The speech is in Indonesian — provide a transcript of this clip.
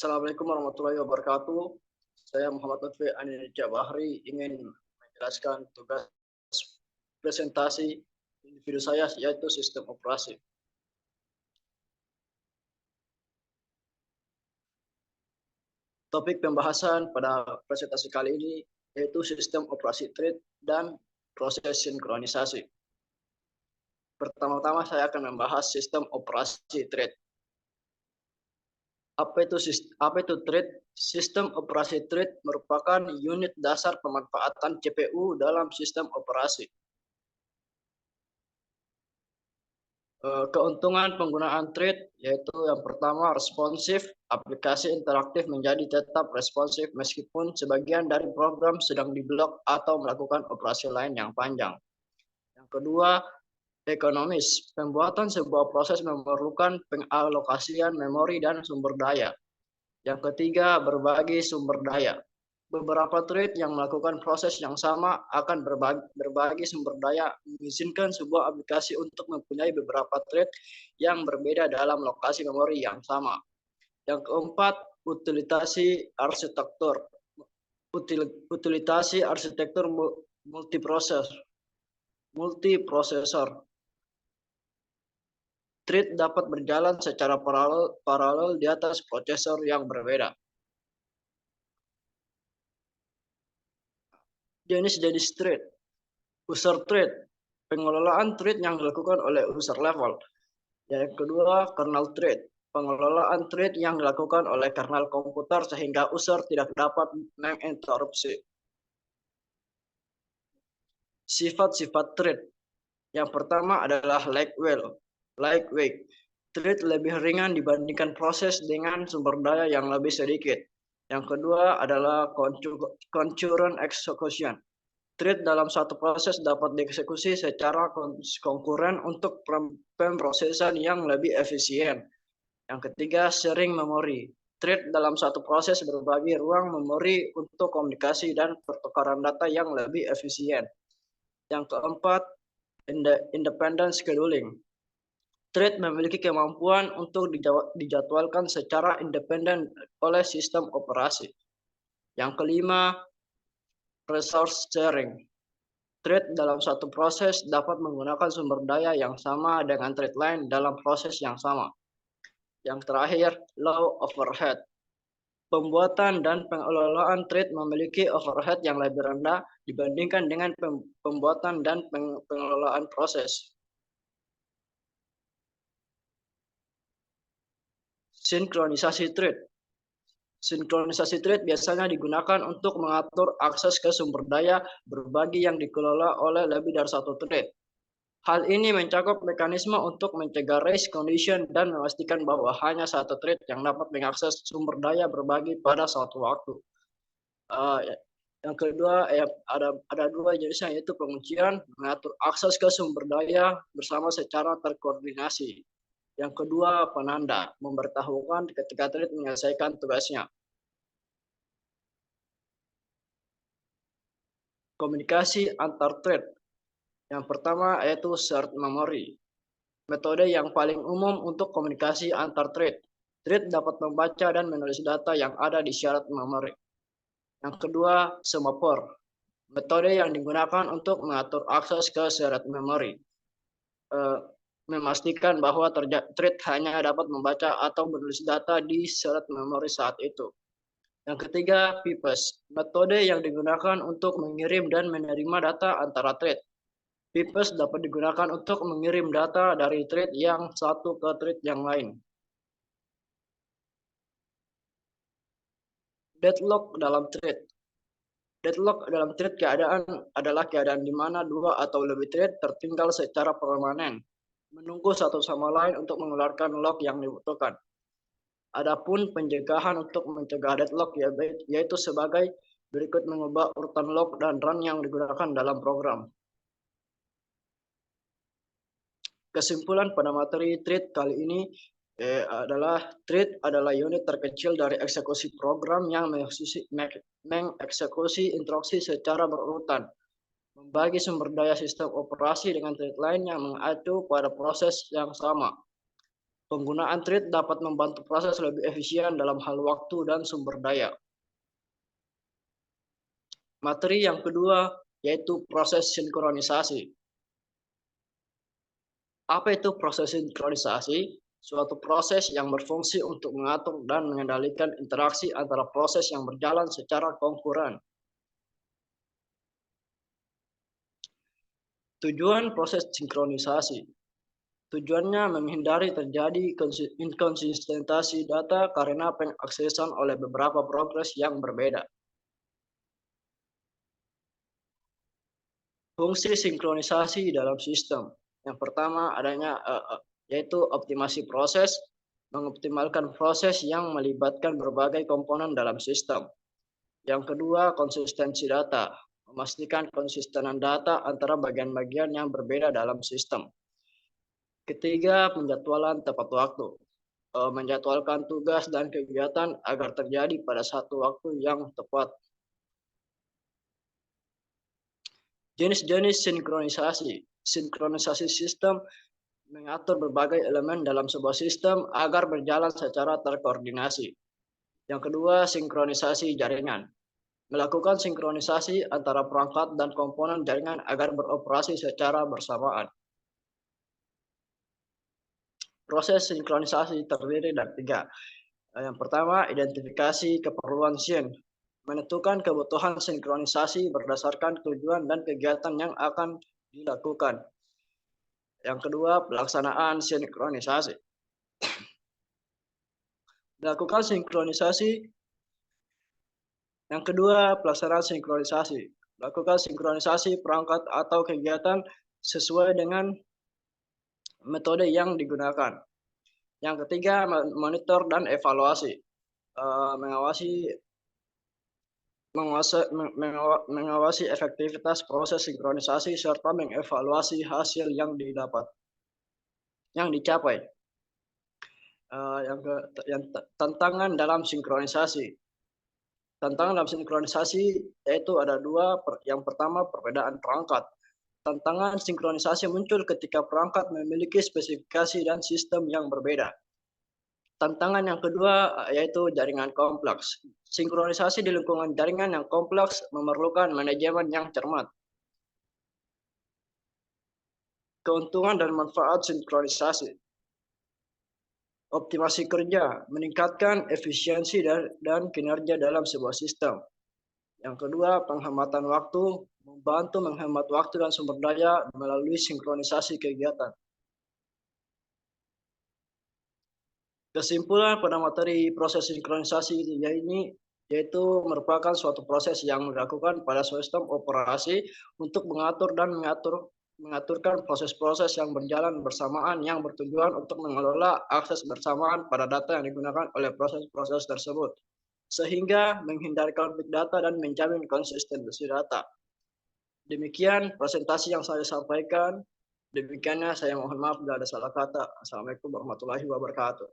Assalamualaikum warahmatullahi wabarakatuh. Saya Muhammad Lutfi Anindya Bahri ingin menjelaskan tugas presentasi individu saya, yaitu sistem operasi. Topik pembahasan pada presentasi kali ini yaitu sistem operasi thread dan proses sinkronisasi. Pertama-tama saya akan membahas sistem operasi thread. Apa itu thread? Sistem operasi thread merupakan unit dasar pemanfaatan CPU dalam sistem operasi. Keuntungan penggunaan thread yaitu yang pertama responsif, aplikasi interaktif menjadi tetap responsif meskipun sebagian dari program sedang diblok atau melakukan operasi lain yang panjang. Yang kedua, ekonomis, pembuatan sebuah proses memerlukan pengalokasian memori dan sumber daya. Yang ketiga, berbagi sumber daya. Beberapa thread yang melakukan proses yang sama akan berbagi sumber daya, mengizinkan sebuah aplikasi untuk mempunyai beberapa thread yang berbeda dalam lokasi memori yang sama. Yang keempat, utilisasi arsitektur. Utilisasi arsitektur multiprosesor. Thread dapat berjalan secara paralel di atas prosesor yang berbeda. Jenis thread. User thread, pengelolaan thread yang dilakukan oleh user level. Yang kedua, kernel thread, pengelolaan thread yang dilakukan oleh kernel komputer sehingga user tidak dapat menginterupsi. Sifat-sifat thread. Yang pertama adalah lightweight. Thread lebih ringan dibandingkan proses dengan sumber daya yang lebih sedikit. Yang kedua adalah concurrent execution. Thread dalam satu proses dapat dieksekusi secara konkuren untuk pemrosesan yang lebih efisien. Yang ketiga, sharing memory. Thread dalam satu proses berbagi ruang memori untuk komunikasi dan pertukaran data yang lebih efisien. Yang keempat, independent scheduling. Thread memiliki kemampuan untuk dijadwalkan secara independen oleh sistem operasi. Yang kelima, resource sharing. Thread dalam satu proses dapat menggunakan sumber daya yang sama dengan thread lain dalam proses yang sama. Yang terakhir, low overhead. Pembuatan dan pengelolaan thread memiliki overhead yang lebih rendah dibandingkan dengan pembuatan dan pengelolaan proses. Sinkronisasi thread. Sinkronisasi thread biasanya digunakan untuk mengatur akses ke sumber daya berbagi yang dikelola oleh lebih dari satu thread. Hal ini mencakup mekanisme untuk mencegah race condition dan memastikan bahwa hanya satu thread yang dapat mengakses sumber daya berbagi pada suatu waktu. Yang kedua, ada dua jenisnya, yaitu penguncian, mengatur akses ke sumber daya bersama secara terkoordinasi. Yang kedua, penanda, memberitahukan ketika thread menyelesaikan tugasnya. Komunikasi antar thread. Yang pertama yaitu shared memory. Metode yang paling umum untuk komunikasi antar thread. Thread dapat membaca dan menulis data yang ada di shared memory. Yang kedua, semaphore. Metode yang digunakan untuk mengatur akses ke shared memory. Memastikan bahwa thread hanya dapat membaca atau menulis data di shared memory saat itu. Yang ketiga, pipes. Metode yang digunakan untuk mengirim dan menerima data antara thread. Pipes dapat digunakan untuk mengirim data dari thread yang satu ke thread yang lain. Deadlock dalam thread. Deadlock dalam thread adalah keadaan di mana dua atau lebih thread tertinggal secara permanen, menunggu satu sama lain untuk mengeluarkan lock yang dibutuhkan. Adapun pencegahan untuk mencegah deadlock yaitu sebagai berikut: mengubah urutan lock dan run yang digunakan dalam program. Kesimpulan pada materi thread kali ini adalah thread adalah unit terkecil dari eksekusi program yang mengeksekusi instruksi secara berurutan, membagi sumber daya sistem operasi dengan thread lain yang mengacu pada proses yang sama. Penggunaan thread dapat membantu proses lebih efisien dalam hal waktu dan sumber daya. Materi yang kedua yaitu proses sinkronisasi. Apa itu proses sinkronisasi? Suatu proses yang berfungsi untuk mengatur dan mengendalikan interaksi antara proses yang berjalan secara konkuren. Tujuan proses sinkronisasi. Tujuannya menghindari terjadi inkonsistensi data karena pengaksesan oleh beberapa progres yang berbeda. Fungsi sinkronisasi dalam sistem. Yang pertama yaitu optimasi proses, mengoptimalkan proses yang melibatkan berbagai komponen dalam sistem. Yang kedua, konsistensi data, memastikan konsistenan data antara bagian-bagian yang berbeda dalam sistem. Ketiga, penjadwalan tepat waktu, menjadwalkan tugas dan kegiatan agar terjadi pada satu waktu yang tepat. Jenis-jenis sinkronisasi. Sinkronisasi sistem mengatur berbagai elemen dalam sebuah sistem agar berjalan secara terkoordinasi. Yang kedua, sinkronisasi jaringan. Melakukan sinkronisasi antara perangkat dan komponen jaringan agar beroperasi secara bersamaan. Proses sinkronisasi terdiri dari tiga. Yang pertama, identifikasi keperluan SYN. Menentukan kebutuhan sinkronisasi berdasarkan tujuan dan kegiatan yang akan dilakukan. Yang kedua, pelaksanaan sinkronisasi. Melakukan sinkronisasi. Yang kedua, pelaksanaan sinkronisasi. Melakukan sinkronisasi perangkat atau kegiatan sesuai dengan metode yang digunakan. Yang ketiga, monitor dan evaluasi. Mengawasi efektivitas proses sinkronisasi serta mengevaluasi hasil yang dicapai. Tantangan dalam sinkronisasi. Tantangan dalam sinkronisasi yaitu ada dua. Yang pertama, perbedaan perangkat. Tantangan sinkronisasi muncul ketika perangkat memiliki spesifikasi dan sistem yang berbeda. Tantangan yang kedua yaitu jaringan kompleks. Sinkronisasi di lingkungan jaringan yang kompleks memerlukan manajemen yang cermat. Keuntungan dan manfaat sinkronisasi. Optimasi kerja, meningkatkan efisiensi dan kinerja dalam sebuah sistem. Yang kedua, penghematan waktu, membantu menghemat waktu dan sumber daya melalui sinkronisasi kegiatan. Kesimpulan pada materi proses sinkronisasi ini yaitu merupakan suatu proses yang dilakukan pada sistem operasi untuk mengatur dan mengaturkan proses-proses yang berjalan bersamaan yang bertujuan untuk mengelola akses bersamaan pada data yang digunakan oleh proses-proses tersebut, sehingga menghindari konflik data dan menjamin konsistensi data. Demikian presentasi yang saya sampaikan. Demikiannya saya mohon maaf bila ada salah kata. Assalamualaikum warahmatullahi wabarakatuh.